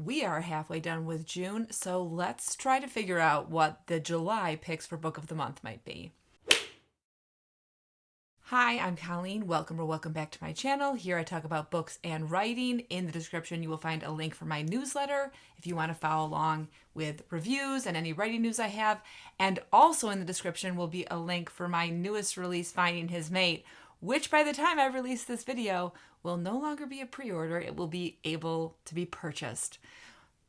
We are halfway done with June, so let's try to figure out what the July picks for Book of the Month might be. Hi, I'm Colleen. Welcome back to my channel. Here I talk about books and writing. In the description, you will find a link for my newsletter if you want to follow along with reviews and any writing news I have. And also in the description will be a link for my newest release, Finding His Mate, which by the time I release this video will no longer be a pre-order. It will be able to be purchased.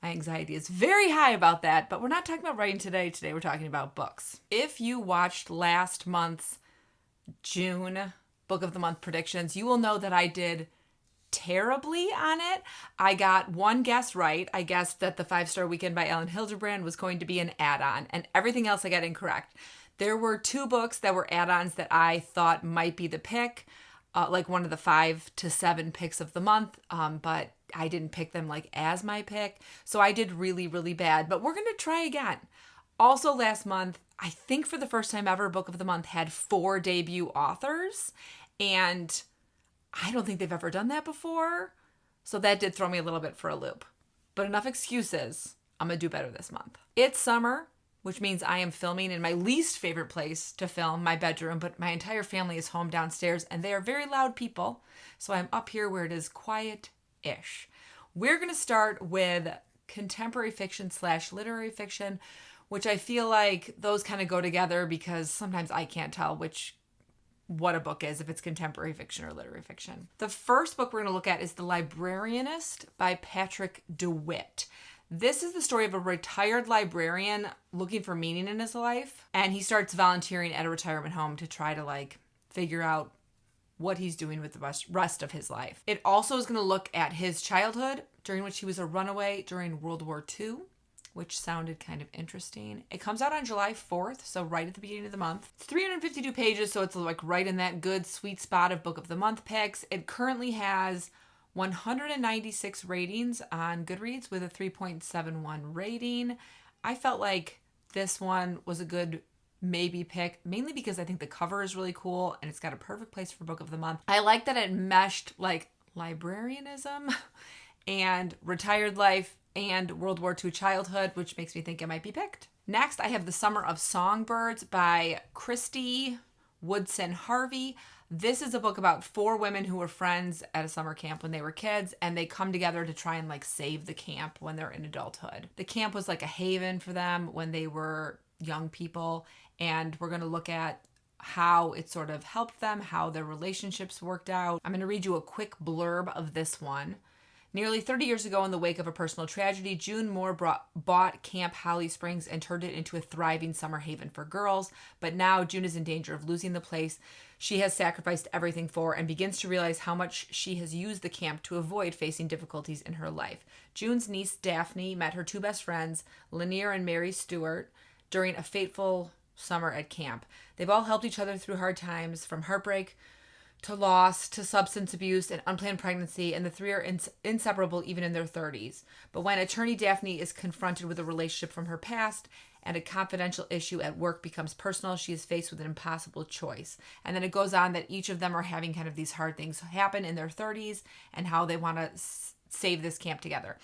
My anxiety is very high about that, but we're not talking about writing today. Today we're talking about books. If you watched last month's June Book of the Month predictions, you will know that I did terribly on it. I got one guess right. I guessed that The 5-Star Weekend by Ellen Hildebrand was going to be an add-on, and everything else I got incorrect. There were 2 books that were add-ons that I thought might be the pick, like one of the 5 to 7 picks of the month, but I didn't pick them like as my pick. So I did really, really bad, but we're going to try again. Also last month, I think for the first time ever, Book of the Month had 4 debut authors, and I don't think they've ever done that before. So that did throw me a little bit for a loop. But enough excuses. I'm going to do better this month. It's summer, which means I am filming in my least favorite place to film, my bedroom, but my entire family is home downstairs, and they are very loud people. So I'm up here where it is quiet-ish. We're going to start with contemporary fiction / literary fiction, which I feel like those kind of go together because sometimes I can't tell what a book is, if it's contemporary fiction or literary fiction. The first book we're going to look at is The Librarianist by Patrick DeWitt. This is the story of a retired librarian looking for meaning in his life, and he starts volunteering at a retirement home to try to figure out what he's doing with the rest of his life. It also is going to look at his childhood, during which he was a runaway during World War II, which sounded kind of interesting. It comes out on July 4th, so right at the beginning of the month. It's 352 pages, so it's right in that good sweet spot of Book of the Month picks. It currently has 196 ratings on Goodreads with a 3.71 rating. I felt like this one was a good maybe pick, mainly because I think the cover is really cool and it's got a perfect place for Book of the Month. I like that it meshed librarianism and retired life and World War II childhood, which makes me think it might be picked. Next, I have The Summer of Songbirds by Christy Woodson Harvey. This is a book about 4 women who were friends at a summer camp when they were kids, and they come together to try and save the camp when they're in adulthood. The camp was like a haven for them when they were young people, and we're going to look at how it sort of helped them, how their relationships worked out. I'm going to read you a quick blurb of this one. Nearly 30 years ago, in the wake of a personal tragedy, June Moore bought Camp Holly Springs and turned it into a thriving summer haven for girls. But now June is in danger of losing the place she has sacrificed everything for, and begins to realize how much she has used the camp to avoid facing difficulties in her life. June's niece Daphne met her 2 best friends, Lanier and Mary Stewart, during a fateful summer at camp. They've all helped each other through hard times, from heartbreak to loss, to substance abuse and unplanned pregnancy, and the 3 are inseparable even in their 30s. But when attorney Daphne is confronted with a relationship from her past and a confidential issue at work becomes personal, she is faced with an impossible choice. And then it goes on that each of them are having kind of these hard things happen in their 30s and how they want to save this camp together.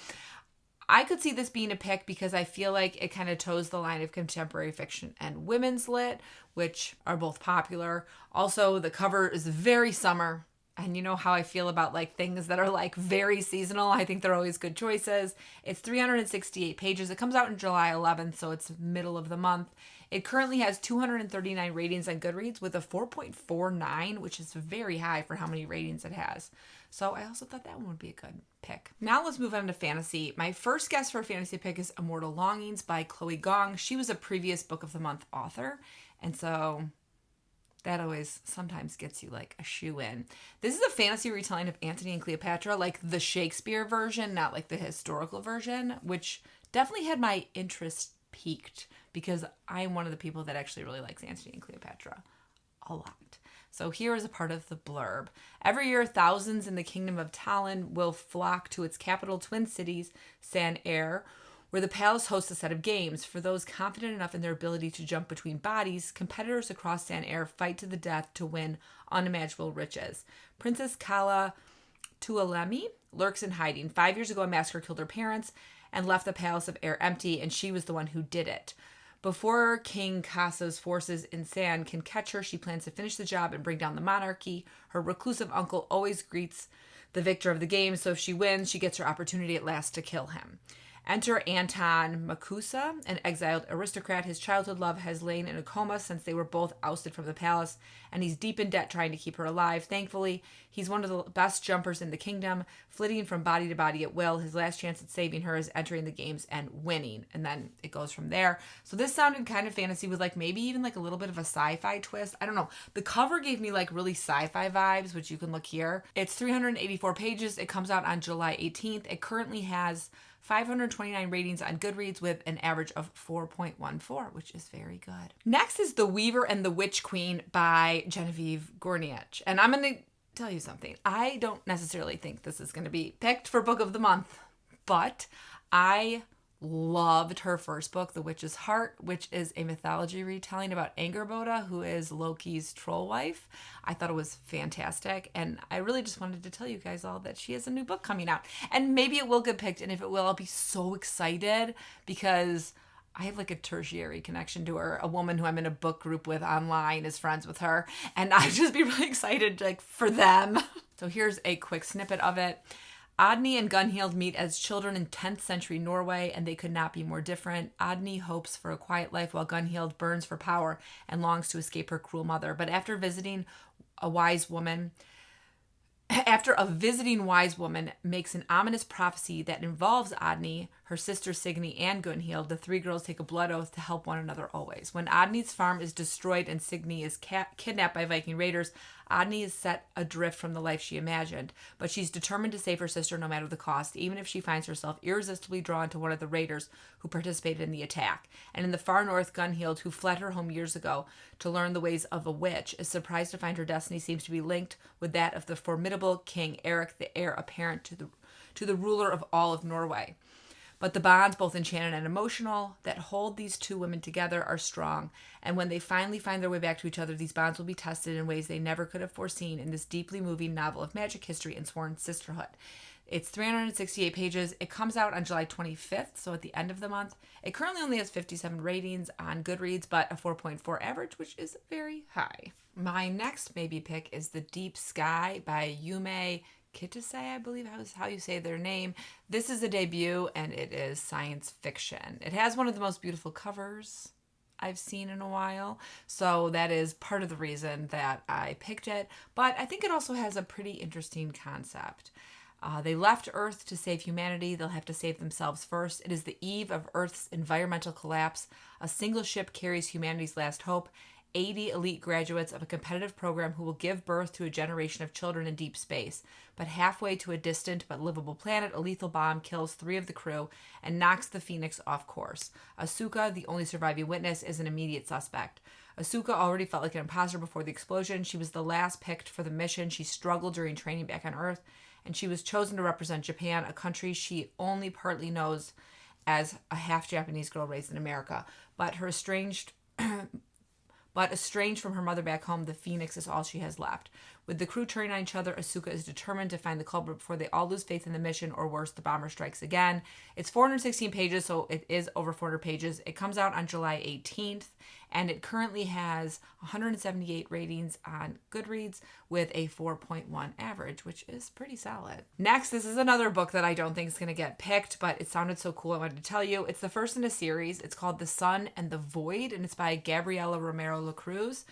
I could see this being a pick because I feel like it kind of toes the line of contemporary fiction and women's lit, which are both popular. Also, the cover is very summer, and you know how I feel about things that are very seasonal. I think they're always good choices. It's 368 pages. It comes out in July 11th, so it's middle of the month. It currently has 239 ratings on Goodreads with a 4.49, which is very high for how many ratings it has. So I also thought that one would be a good pick. Now let's move on to fantasy. My first guess for a fantasy pick is Immortal Longings by Chloe Gong. She was a previous Book of the Month author, and so that always sometimes gets you a shoe-in. This is a fantasy retelling of Antony and Cleopatra, the Shakespeare version, not the historical version, which definitely had my interest piqued because I'm one of the people that actually really likes Antony and Cleopatra a lot. So here is a part of the blurb. Every year, thousands in the kingdom of Talon will flock to its capital twin cities, San-Air, where the palace hosts a set of games. For those confident enough in their ability to jump between bodies, competitors across San-Air fight to the death to win unimaginable riches. Princess Kala Tuolumne lurks in hiding. 5 years ago, a massacre killed her parents and left the Palace of Air empty, and she was the one who did it. Before King Kasa's forces in Sand can catch her, she plans to finish the job and bring down the monarchy. Her reclusive uncle always greets the victor of the game, so if she wins, she gets her opportunity at last to kill him. Enter Anton Makusa, an exiled aristocrat. His childhood love has lain in a coma since they were both ousted from the palace, and he's deep in debt trying to keep her alive. Thankfully, he's one of the best jumpers in the kingdom, flitting from body to body at will. His last chance at saving her is entering the games and winning, and then it goes from there. So this sounded kind of fantasy with like maybe even like a little bit of a sci-fi twist. I don't know. The cover gave me like really sci-fi vibes, which you can look here. It's 384 pages. It comes out on July 18th. It currently has 529 ratings on Goodreads with an average of 4.14, which is very good. Next is The Weaver and the Witch Queen by Genevieve Gorniech. And I'm going to tell you something. I don't necessarily think this is going to be picked for Book of the Month, but I loved her first book, The Witch's Heart, which is a mythology retelling about Angerboda, who is Loki's troll wife. I thought it was fantastic, and I really just wanted to tell you guys all that she has a new book coming out. And maybe it will get picked, and if it will, I'll be so excited because I have like a tertiary connection to her. A woman who I'm in a book group with online is friends with her, and I'd just be really excited like for them. So here's a quick snippet of it. Odny and Gunhild meet as children in 10th century Norway, and they could not be more different. Odny hopes for a quiet life while Gunhild burns for power and longs to escape her cruel mother. But after a visiting wise woman makes an ominous prophecy that involves Odny, her sister Signy, and Gunhild, the three girls take a blood oath to help one another always. When Odny's farm is destroyed and Signy is kidnapped by Viking raiders, Odny is set adrift from the life she imagined, but she's determined to save her sister no matter the cost, even if she finds herself irresistibly drawn to one of the raiders who participated in the attack. And in the far north, Gunhild, who fled her home years ago to learn the ways of a witch, is surprised to find her destiny seems to be linked with that of the formidable King Eric, the heir apparent to the ruler of all of Norway. But the bonds, both enchanted and emotional, that hold these two women together are strong. And when they finally find their way back to each other, these bonds will be tested in ways they never could have foreseen in this deeply moving novel of magic history and sworn sisterhood. It's 368 pages. It comes out on July 25th, so at the end of the month. It currently only has 57 ratings on Goodreads, but a 4.4 average, which is very high. My next maybe pick is The Deep Sky by Yume Kitase, I believe is how you say their name. This is a debut, and it is science fiction. It has one of the most beautiful covers I've seen in a while, so that is part of the reason that I picked it. But I think it also has a pretty interesting concept. They left Earth to save humanity. They'll have to save themselves first. It is the eve of Earth's environmental collapse. A single ship carries humanity's last hope. 80 elite graduates of a competitive program who will give birth to a generation of children in deep space. But halfway to a distant but livable planet, a lethal bomb kills 3 of the crew and knocks the Phoenix off course. Asuka, the only surviving witness, is an immediate suspect. Asuka already felt like an imposter before the explosion. She was the last picked for the mission. She struggled during training back on Earth, and she was chosen to represent Japan, a country she only partly knows as a half-Japanese girl raised in America. But estranged from her mother back home, the Phoenix is all she has left. With the crew turning on each other, Asuka is determined to find the culprit before they all lose faith in the mission, or worse, the bomber strikes again. It's 416 pages, so it is over 400 pages. It comes out on July 18th, and it currently has 178 ratings on Goodreads with a 4.1 average, which is pretty solid. Next, this is another book that I don't think is going to get picked, but it sounded so cool I wanted to tell you. It's the first in a series. It's called The Sun and the Void, and it's by Gabriela Romero Lacruz.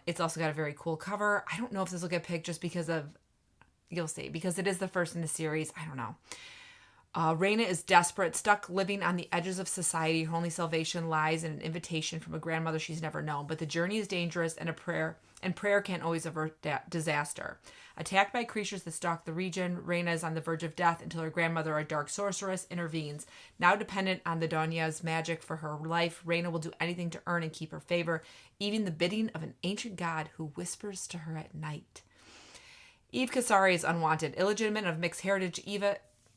It's also got a very cool cover. I don't know if this will get picked just because of, you'll see, because it is the first in the series. I don't know. Raina is desperate, stuck living on the edges of society. Her only salvation lies in an invitation from a grandmother she's never known. But the journey is dangerous, and prayer can't always avert disaster. Attacked by creatures that stalk the region, Raina is on the verge of death until her grandmother, a dark sorceress, intervenes. Now dependent on the Donya's magic for her life, Raina will do anything to earn and keep her favor, even the bidding of an ancient god who whispers to her at night. Eve Kasari is unwanted. Illegitimate of mixed heritage,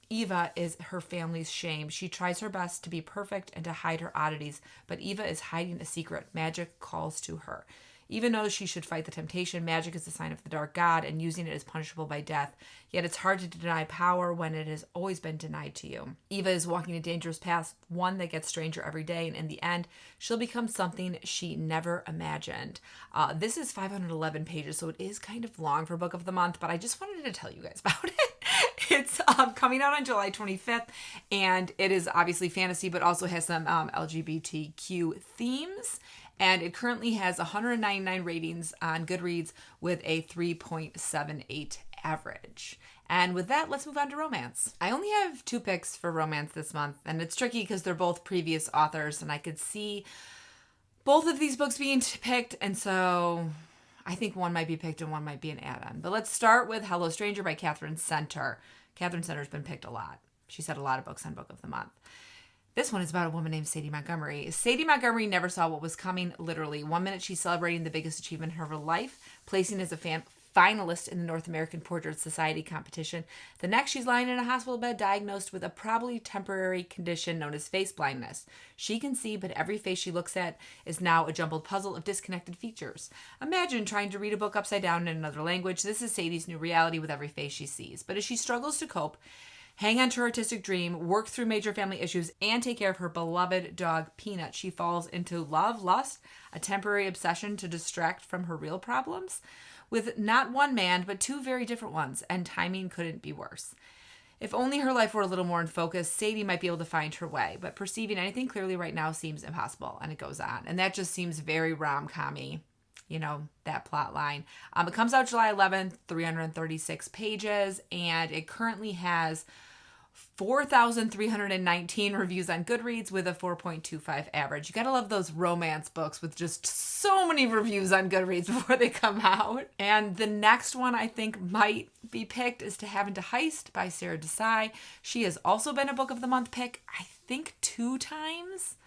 Eva is her family's shame. She tries her best to be perfect and to hide her oddities, but Eva is hiding a secret. Magic calls to her. Even though she should fight the temptation, magic is a sign of the dark god, and using it is punishable by death. Yet it's hard to deny power when it has always been denied to you. Eva is walking a dangerous path, one that gets stranger every day, and in the end, she'll become something she never imagined. This is 511 pages, so it is kind of long for Book of the Month, but I just wanted to tell you guys about it. It's coming out on July 25th, and it is obviously fantasy, but also has some LGBTQ themes. And it currently has 199 ratings on Goodreads with a 3.78 average. And with that, let's move on to romance. I only have 2 picks for romance this month, and it's tricky because they're both previous authors, and I could see both of these books being picked, and so I think one might be picked and one might be an add-on. But let's start with Hello Stranger by Catherine Center. Catherine Center's been picked a lot. She's had a lot of books on Book of the Month. This one is about a woman named Sadie Montgomery. Sadie Montgomery never saw what was coming, literally. One minute she's celebrating the biggest achievement of her life, placing as a finalist in the North American Portrait Society competition. The next, she's lying in a hospital bed diagnosed with a probably temporary condition known as face blindness. She can see, but every face she looks at is now a jumbled puzzle of disconnected features. Imagine trying to read a book upside down in another language. This is Sadie's new reality with every face she sees. But as she struggles to cope, hang on to her artistic dream, work through major family issues, and take care of her beloved dog, Peanut, she falls into love, lust, a temporary obsession to distract from her real problems, with not one man, but 2 very different ones, and timing couldn't be worse. If only her life were a little more in focus, Sadie might be able to find her way, but perceiving anything clearly right now seems impossible, and it goes on. And that just seems very rom-com-y. You know, that plot line. It comes out July 11th, 336 pages, and it currently has 4,319 reviews on Goodreads with a 4.25 average. You gotta love those romance books with just so many reviews on Goodreads before they come out. And the next one I think might be picked is To Have and to Heist by Sarah Desai. She has also been a Book of the Month pick, I think 2 times.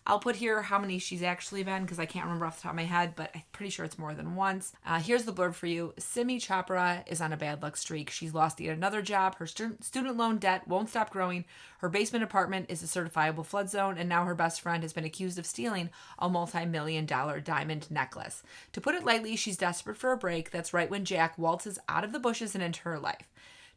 I'll put here how many she's actually been because I can't remember off the top of my head, but I'm pretty sure it's more than once. Here's the blurb for you. Simi Chopra is on a bad luck streak. She's lost yet another job. Her student loan debt won't stop growing. Her basement apartment is a certifiable flood zone, and now her best friend has been accused of stealing a multi-million-dollar diamond necklace. To put it lightly, she's desperate for a break. That's right when Jack waltzes out of the bushes and into her life.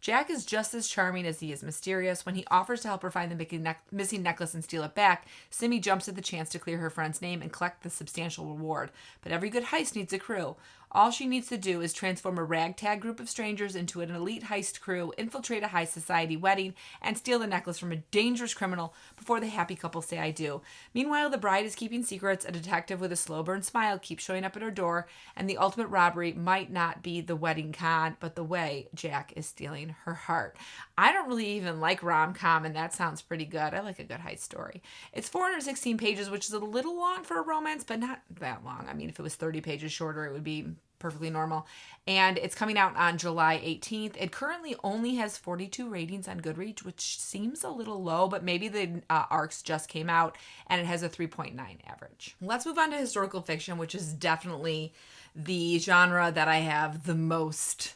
Jack is just as charming as he is mysterious. When he offers to help her find the missing necklace and steal it back, Simi jumps at the chance to clear her friend's name and collect the substantial reward. But every good heist needs a crew. All she needs to do is transform a ragtag group of strangers into an elite heist crew, infiltrate a high society wedding, and steal the necklace from a dangerous criminal before the happy couple say I do. Meanwhile, the bride is keeping secrets, a detective with a slow burn smile keeps showing up at her door, and the ultimate robbery might not be the wedding con, but the way Jack is stealing her heart. I don't really even like rom-com, and that sounds pretty good. I like a good heist story. It's 416 pages, which is a little long for a romance, but not that long. I mean, if it was 30 pages shorter, it would be perfectly normal. And it's coming out on July 18th. It currently only has 42 ratings on Goodreads, which seems a little low, but maybe the ARCs just came out, and it has a 3.9 average. Let's move on to historical fiction, which is definitely the genre that I have the most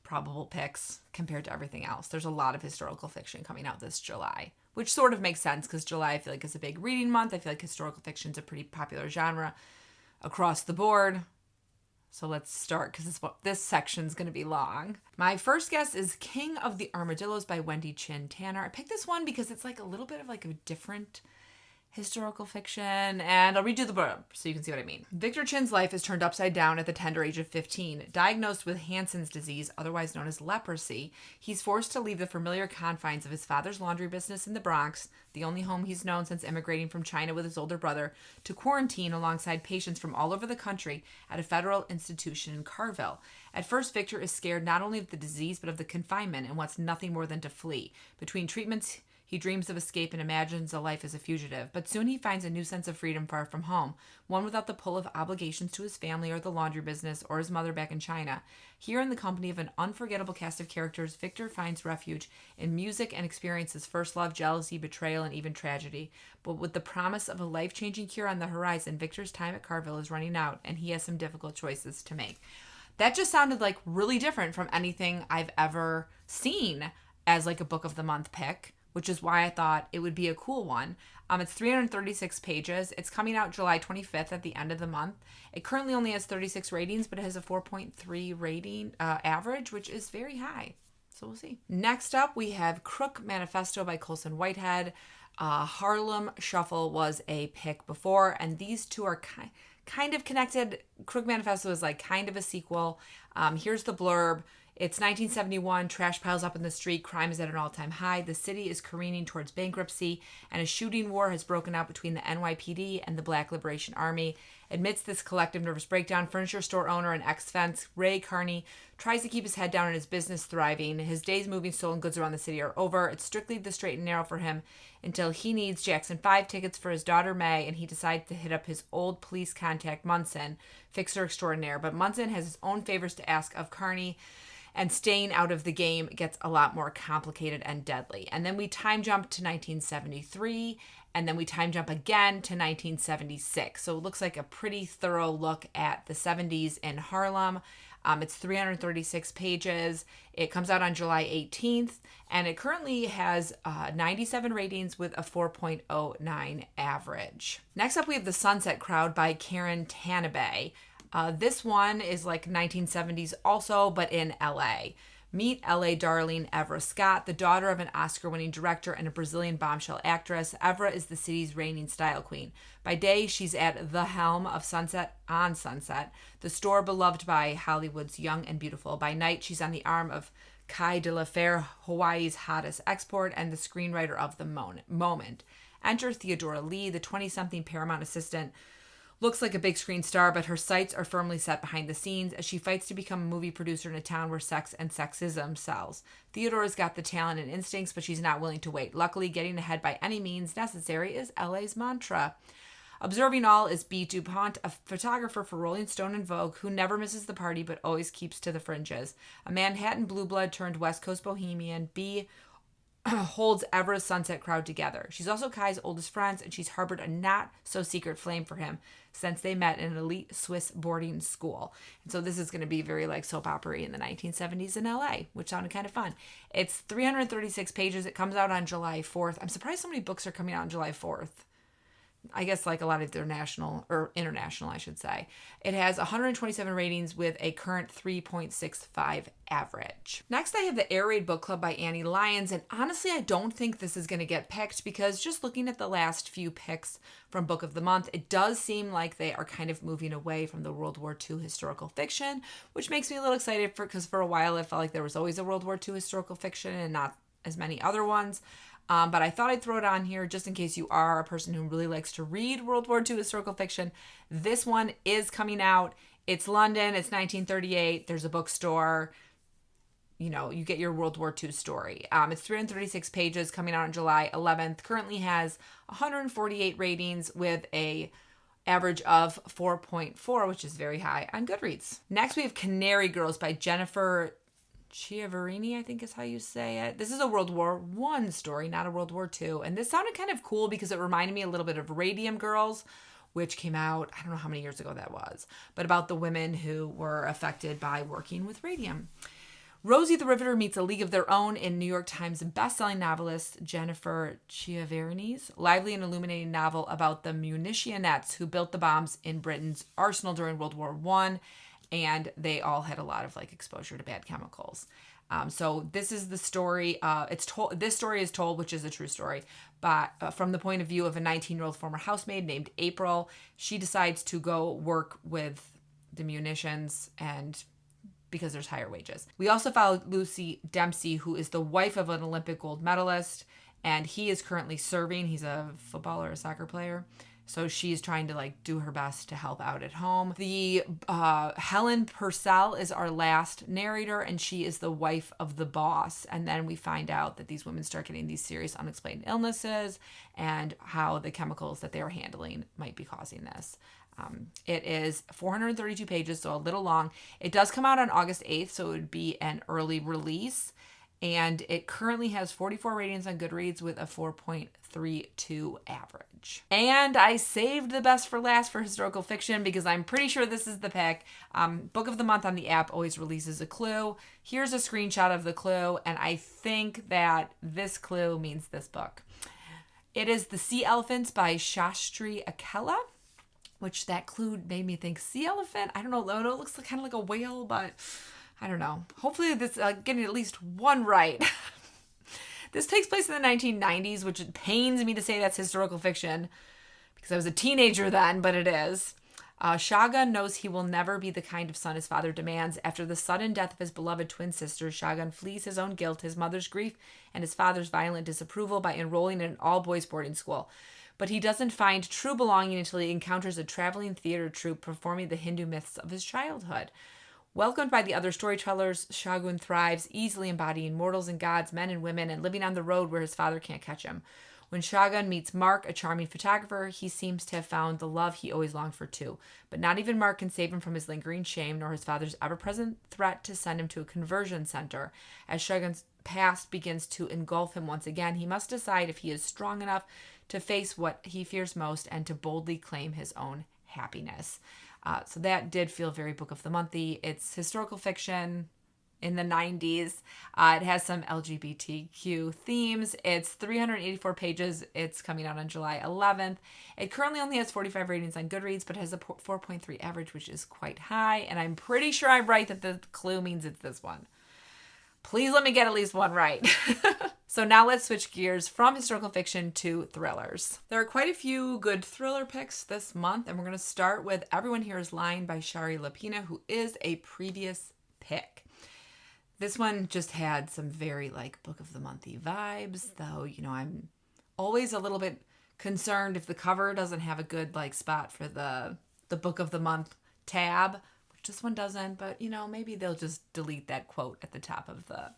probable picks compared to everything else. There's a lot of historical fiction coming out this July, which sort of makes sense because July I feel like is a big reading month. I feel like historical fiction is a pretty popular genre across the board. So let's start because this section's going to be long. My first guess is King of the Armadillos by Wendy Chin Tanner. I picked this one because it's like a little bit of like a different historical fiction, and I'll read you the blurb so you can see what I mean. Victor Chin's life is turned upside down at the tender age of 15. Diagnosed with Hansen's disease, otherwise known as leprosy, he's forced to leave the familiar confines of his father's laundry business in the Bronx, the only home he's known since immigrating from China with his older brother, to quarantine alongside patients from all over the country at a federal institution in Carville. At first, Victor is scared not only of the disease but of the confinement and wants nothing more than to flee. Between treatments, he dreams of escape and imagines a life as a fugitive, but soon he finds a new sense of freedom far from home, one without the pull of obligations to his family or the laundry business or his mother back in China. Here in the company of an unforgettable cast of characters, Victor finds refuge in music and experiences first love, jealousy, betrayal, and even tragedy. But with the promise of a life-changing cure on the horizon, Victor's time at Carville is running out, and he has some difficult choices to make. That just sounded like really different from anything I've ever seen as like a Book of the Month pick. which is why I thought it would be a cool one. It's 336 pages. It's coming out July 25th at the end of the month. It currently only has 36 ratings, but it has a 4.3 rating average, which is very high. So we'll see. Next up, we have Crook Manifesto by Colson Whitehead. Harlem Shuffle was a pick before, and these two are kind of connected. Crook Manifesto is like kind of a sequel. Here's the blurb. It's 1971, trash piles up in the street, crime is at an all-time high, the city is careening towards bankruptcy, and a shooting war has broken out between the NYPD and the Black Liberation Army. Amidst this collective nervous breakdown, furniture store owner and ex-fence Ray Carney tries to keep his head down and his business thriving. His days moving stolen goods around the city are over. It's strictly the straight and narrow for him until he needs Jackson 5 tickets for his daughter May, and he decides to hit up his old police contact Munson, fixer extraordinaire. But Munson has his own favors to ask of Carney, and staying out of the game gets a lot more complicated and deadly. And then we time jump to 1973, and then we time jump again to 1976. So it looks like a pretty thorough look at the 70s in Harlem. It's 336 pages. It comes out on July 18th, and it currently has 97 ratings with a 4.09 average. Next up, we have The Sunset Crowd by Karen Tanabe. This one is like 1970s also, but in LA. Meet LA darling Evra Scott, the daughter of an Oscar-winning director and a Brazilian bombshell actress. Evra is the city's reigning style queen. By day, she's at the helm of Sunset on Sunset, the store beloved by Hollywood's young and beautiful. By night, she's on the arm of Kai de la Fere, Hawaii's hottest export and the screenwriter of the moment. Enter Theodora Lee, the 20-something Paramount assistant. Looks like a big screen star, but her sights are firmly set behind the scenes as she fights to become a movie producer in a town where sex and sexism sells. Theodora's got the talent and instincts, but she's not willing to wait. Luckily, getting ahead by any means necessary is LA's mantra. Observing all is B. DuPont, a photographer for Rolling Stone and Vogue, who never misses the party but always keeps to the fringes. A Manhattan blue blood turned West Coast bohemian, B holds Evra's Sunset Crowd together. She's also Kai's oldest friends, and she's harbored a not-so-secret flame for him since they met in an elite Swiss boarding school. And so this is going to be very like soap opera in the 1970s in LA, which sounded kind of fun. It's 336 pages. It comes out on July 4th. I'm surprised so many books are coming out on July 4th. I guess like a lot of their national or international, I should say. It has 127 ratings with a current 3.65 average. Next, I have the Air Raid Book Club by Annie Lyons, and honestly, I don't think this is going to get picked because just looking at the last few picks from Book of the Month, it does seem like they are kind of moving away from the World War II historical fiction, which makes me a little excited because for a while it felt like there was always a World War II historical fiction and not as many other ones. But I thought I'd throw it on here just in case you are a person who really likes to read World War II historical fiction. This one is coming out. It's London. It's 1938. There's a bookstore. You know, you get your World War II story. It's 336 pages, coming out on July 11th. Currently has 148 ratings with a average of 4.4, which is very high on Goodreads. Next, we have Canary Girls by Jennifer Chiaverini, I think is how you say it. This is a World War I story, not a World War II. And this sounded kind of cool because it reminded me a little bit of Radium Girls, which came out, I don't know how many years ago that was, but about the women who were affected by working with radium. Rosie the Riveter meets a league of their own in New York Times best-selling novelist Jennifer Chiaverini's lively and illuminating novel about the munitionettes who built the bombs in Britain's arsenal during World War I. And they all had a lot of like exposure to bad chemicals. So this is the story. This story is told, which is a true story, but from the point of view of a 19-year-old former housemaid named April. She decides to go work with the munitions and because there's higher wages. We also follow Lucy Dempsey, who is the wife of an Olympic gold medalist, and he is currently serving. He's a footballer, a soccer player. So she's trying to like do her best to help out at home. The Helen Purcell is our last narrator, and she is the wife of the boss. And then we find out that these women start getting these serious unexplained illnesses and how the chemicals that they are handling might be causing this. It is 432 pages, so a little long. It does come out on August 8th, so it would be an early release. and it currently has 44 ratings on Goodreads with a 4.32 average. And I saved the best for last for historical fiction because I'm pretty sure this is the pick. Book of the Month on the app always releases a clue. Here's a screenshot of the clue, and I think that this clue means this book. It is The Sea Elephants by Shastri Akella, which that clue made me think sea elephant. I don't know. It looks kind of like a whale, but I don't know. Hopefully this getting at least one right. This takes place in the 1990s, which it pains me to say that's historical fiction because I was a teenager then, but it is. Shagun knows he will never be the kind of son his father demands. After the sudden death of his beloved twin sister, Shagun flees his own guilt, his mother's grief, and his father's violent disapproval by enrolling in an all-boys boarding school. But he doesn't find true belonging until he encounters a traveling theater troupe performing the Hindu myths of his childhood. Welcomed by the other storytellers, Shagun thrives, easily embodying mortals and gods, men and women, and living on the road where his father can't catch him. When Shagun meets Mark, a charming photographer, he seems to have found the love he always longed for too. But not even Mark can save him from his lingering shame, nor his father's ever-present threat to send him to a conversion center. As Shagun's past begins to engulf him once again, he must decide if he is strong enough to face what he fears most and to boldly claim his own happiness. So that did feel very Book of the Monthy. It's historical fiction in the 90s. It has some LGBTQ themes. It's 384 pages. It's coming out on July 11th. It currently only has 45 ratings on Goodreads, but has a 4.3 average, which is quite high. And I'm pretty sure I'm right that the clue means it's this one. Please let me get at least one right. So now let's switch gears from historical fiction to thrillers. There are quite a few good thriller picks this month, and we're going to start with Everyone Here Is Lying by Shari Lapina, who is a previous pick. This one just had some very Book of the Monthy vibes, though, I'm always a little bit concerned if the cover doesn't have a good spot for the Book of the Month tab, which this one doesn't, but maybe they'll just delete that quote at the top of the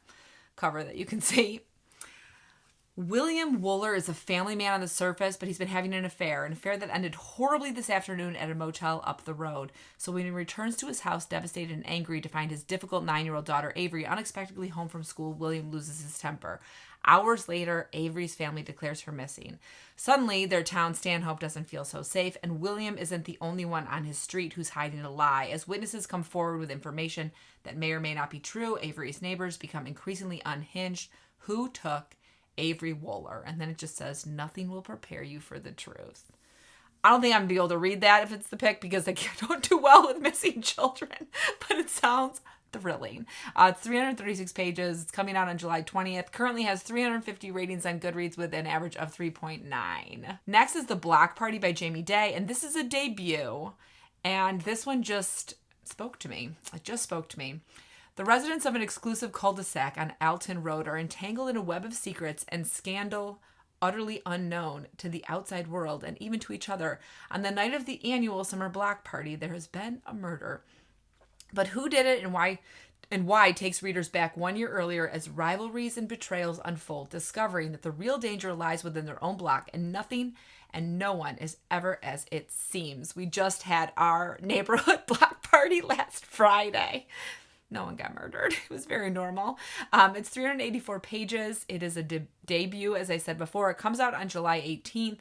cover that you can see. William Wooler is a family man on the surface, but he's been having an affair that ended horribly this afternoon at a motel up the road. So when he returns to his house, devastated and angry to find his difficult 9-year-old daughter, Avery, unexpectedly home from school, William loses his temper. Hours later, Avery's family declares her missing. Suddenly, their town, Stanhope, doesn't feel so safe, and William isn't the only one on his street who's hiding a lie. As witnesses come forward with information that may or may not be true, Avery's neighbors become increasingly unhinged. Who took Avery Wooler? And then it just says, nothing will prepare you for the truth. I don't think I'm going to be able to read that if it's the pick because I don't do well with missing children, but it sounds thrilling. It's 336 pages. It's coming out on July 20th. Currently has 350 ratings on Goodreads with an average of 3.9. Next is The Block Party by Jamie Day, and this is a debut. And this one just spoke to me. It just spoke to me. The residents of an exclusive cul-de-sac on Alton Road are entangled in a web of secrets and scandal utterly unknown to the outside world and even to each other. On the night of the annual summer block party, there has been a murder. But who did it and why takes readers back 1 year earlier as rivalries and betrayals unfold, discovering that the real danger lies within their own block and nothing and no one is ever as it seems. We just had our neighborhood block party last Friday. No one got murdered. It was very normal. It's 384 pages. It is a debut, as I said before. It comes out on July 18th.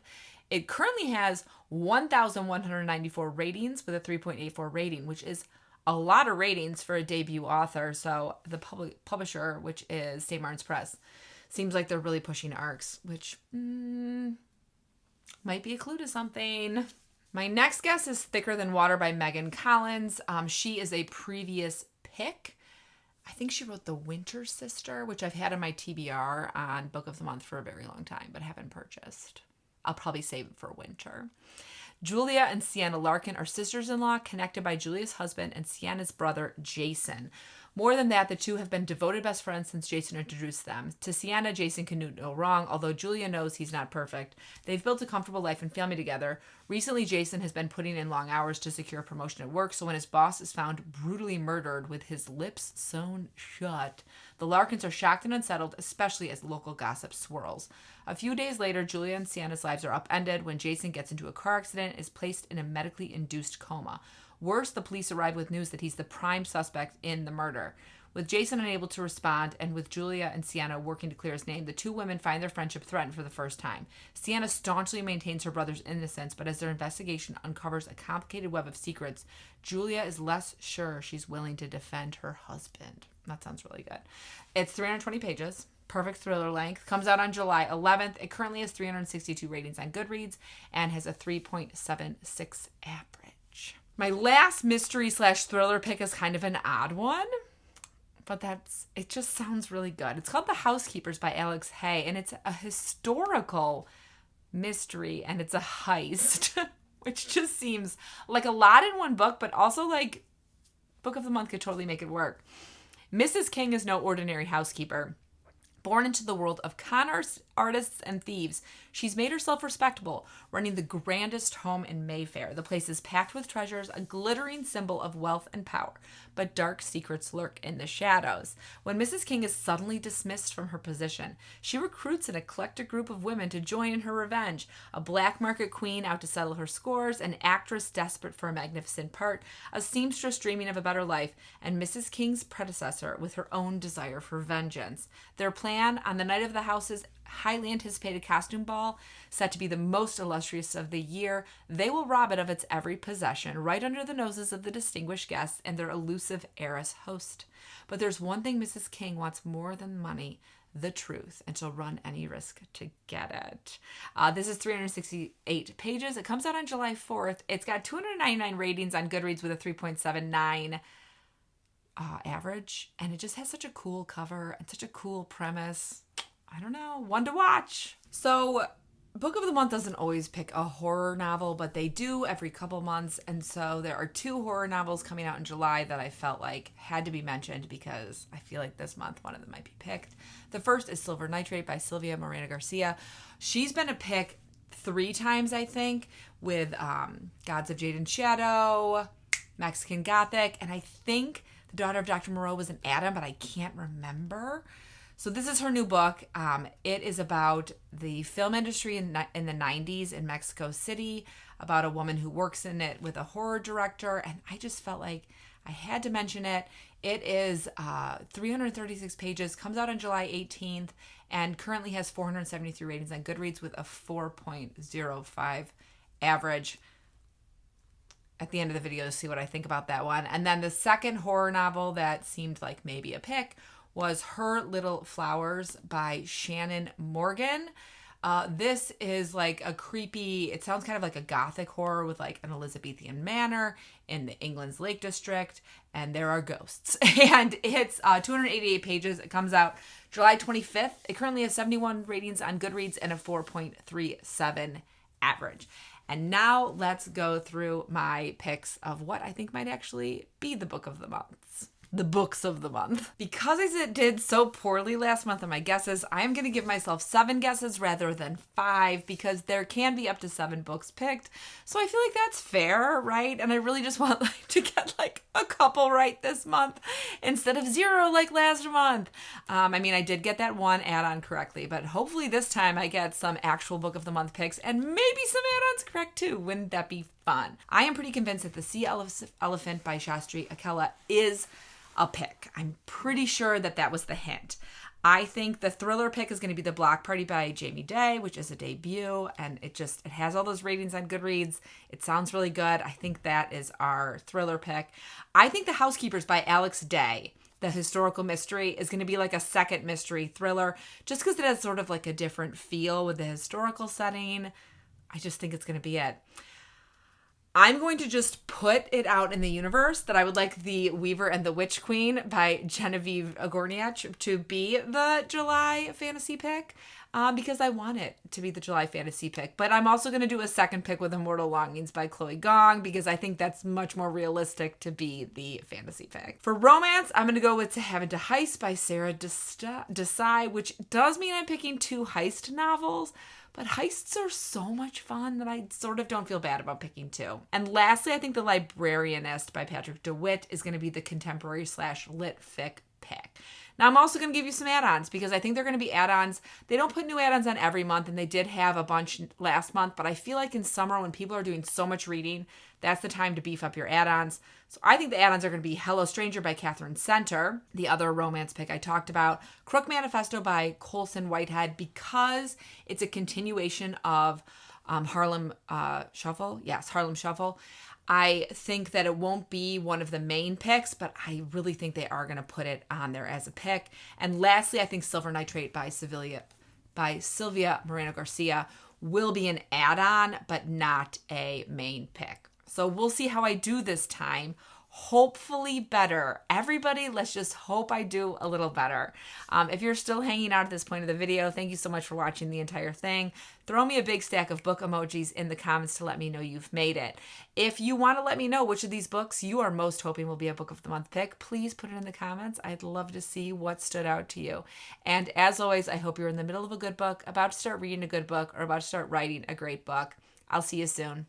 It currently has 1,194 ratings with a 3.84 rating, which is a lot of ratings for a debut author. So the publisher, which is St. Martin's Press, seems like they're really pushing ARCs, which might be a clue to something. My next guess is Thicker Than Water by Megan Collins. She is a previous pick. I think she wrote The Winter Sister, which I've had on my TBR on Book of the Month for a very long time, but haven't purchased. I'll probably save it for winter. Julia and Sienna Larkin are sisters-in-law, connected by Julia's husband and Sienna's brother, Jason. More than that, the two have been devoted best friends since Jason introduced them. To Sienna, Jason can do no wrong, although Julia knows he's not perfect. They've built a comfortable life and family together. Recently, Jason has been putting in long hours to secure a promotion at work, so when his boss is found brutally murdered with his lips sewn shut, the Larkins are shocked and unsettled, especially as local gossip swirls. A few days later, Julia and Sienna's lives are upended when Jason gets into a car accident and is placed in a medically induced coma. Worse, the police arrive with news that he's the prime suspect in the murder. With Jason unable to respond and with Julia and Sienna working to clear his name, the two women find their friendship threatened for the first time. Sienna staunchly maintains her brother's innocence, but as their investigation uncovers a complicated web of secrets, Julia is less sure she's willing to defend her husband. That sounds really good. It's 320 pages. Perfect thriller length. Comes out on July 11th. It currently has 362 ratings on Goodreads and has a 3.76 average. My last mystery/thriller pick is kind of an odd one, but it just sounds really good. It's called The Housekeepers by Alex Hay, and it's a historical mystery, and it's a heist, which just seems like a lot in one book, but also like Book of the Month could totally make it work. Mrs. King is no ordinary housekeeper. Born into the world of con artists and thieves, she's made herself respectable, running the grandest home in Mayfair. The place is packed with treasures, a glittering symbol of wealth and power, but dark secrets lurk in the shadows. When Mrs. King is suddenly dismissed from her position, she recruits an eclectic group of women to join in her revenge. A black market queen out to settle her scores, an actress desperate for a magnificent part, a seamstress dreaming of a better life, and Mrs. King's predecessor with her own desire for vengeance. Their plan on the night of the house's highly anticipated costume ball, set to be the most illustrious of the year, they will rob it of its every possession, right under the noses of the distinguished guests and their elusive heiress host. But there's one thing Mrs. King wants more than money: the truth, and she'll run any risk to get it. This is 368 pages. It comes out on July 4th. It's got 299 ratings on Goodreads with a 3.79 average, and it just has such a cool cover and such a cool premise. I don't know, one to watch. So Book of the Month doesn't always pick a horror novel, but they do every couple months, and so there are 2 horror novels coming out in July that I felt like had to be mentioned because I feel like this month one of them might be picked. The first is Silver Nitrate by Silvia Moreno-GARCIA. She's been a pick 3 times, I think, with Gods of Jade and Shadow, Mexican Gothic, and I think The Daughter of Dr. Moreau was an Adam, but I can't remember. So this is her new book. It is about the film industry in the 90s in Mexico City, about a woman who works in it with a horror director, and I just felt like I had to mention it. It is 336 pages, comes out on July 18th, and currently has 473 ratings on Goodreads with a 4.05 average. At the end of the video to see what I think about that one. And then the second horror novel that seemed like maybe a pick was Her Little Flowers by Shannon Morgan. This is like a creepy, it sounds kind of like a gothic horror with like an Elizabethan manor in the England's Lake District, and there are ghosts. And it's 288 pages. It comes out July 25th. It currently has 71 ratings on Goodreads and a 4.37 average. And now let's go through my picks of what I think might actually be the book of the month. The books of the month. Because I did so poorly last month on my guesses, I'm going to give myself 7 guesses rather than 5 because there can be up to 7 books picked. So I feel like that's fair, right? And I really just want to get like a couple right this month instead of 0 like last month. I mean, I did get that one add-on correctly, but hopefully this time I get some actual book of the month picks and maybe some add-ons correct too. Wouldn't that be fun? I am pretty convinced that The Sea Elephant by Shastri Akella is a pick. I'm pretty sure that was the hint. I think the thriller pick is going to be The Block Party by Jamie Day, which is a debut, and it has all those ratings on Goodreads. It sounds really good. I think that is our thriller pick. I think The Housekeepers by Alex Day, the historical mystery, is going to be like a second mystery thriller, just because it has sort of like a different feel with the historical setting. I just think it's going to be it. I'm going to just put it out in the universe that I would like The Weaver and the Witch Queen by Genevieve Agorniak to be the July fantasy pick because I want it to be the July fantasy pick. But I'm also going to do a second pick with Immortal Longings by Chloe Gong because I think that's much more realistic to be the fantasy pick. For romance, I'm going to go with To Heaven to Heist by Sarah Desai, which does mean I'm picking 2 heist novels. But heists are so much fun that I sort of don't feel bad about picking 2. And lastly, I think The Librarianist by Patrick DeWitt is going to be the contemporary /lit fic pick. Now, I'm also going to give you some add-ons because I think they're going to be add-ons. They don't put new add-ons on every month, and they did have a bunch last month, but I feel like in summer when people are doing so much reading, that's the time to beef up your add-ons. So I think the add-ons are going to be Hello Stranger by Catherine Center, the other romance pick I talked about, Crook Manifesto by Colson Whitehead, because it's a continuation of Harlem Shuffle. Yes, Harlem Shuffle. I think that it won't be one of the main picks, but I really think they are going to put it on there as a pick. And lastly, I think Silver Nitrate by Silvia Moreno-GARCIA will be an add-on, but not a main pick. So we'll see how I do this time. Hopefully better. Everybody, let's just hope I do a little better. If you're still hanging out at this point of the video, thank you so much for watching the entire thing. Throw me a big stack of book emojis in the comments to let me know you've made it. If you want to let me know which of these books you are most hoping will be a Book of the Month pick, please put it in the comments. I'd love to see what stood out to you. And as always, I hope you're in the middle of a good book, about to start reading a good book, or about to start writing a great book. I'll see you soon.